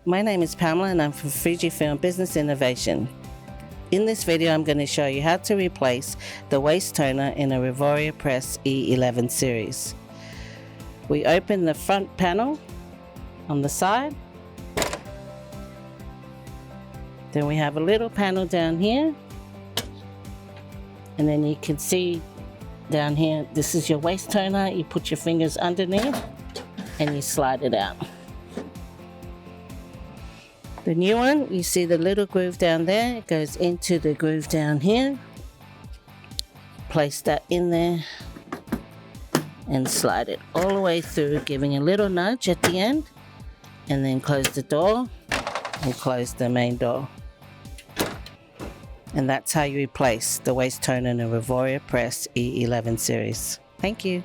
my name is Pamela and I'm from Fujifilm Business Innovation. In this video I'm going to show you how to replace the waist toner in a Revoria Press E11 series. We open the front panel on the side. Then we have a little panel down here. And then you can see down here, this is your waist toner. You put your fingers underneath and you slide it out. The new one, you see the little groove down there, it goes into the groove down here. Place that in there and slide it all the way through, giving a little nudge at the end, and then close the door and close the main door. And that's how you replace the waist toner in a Revoria Press E11 series. Thank you.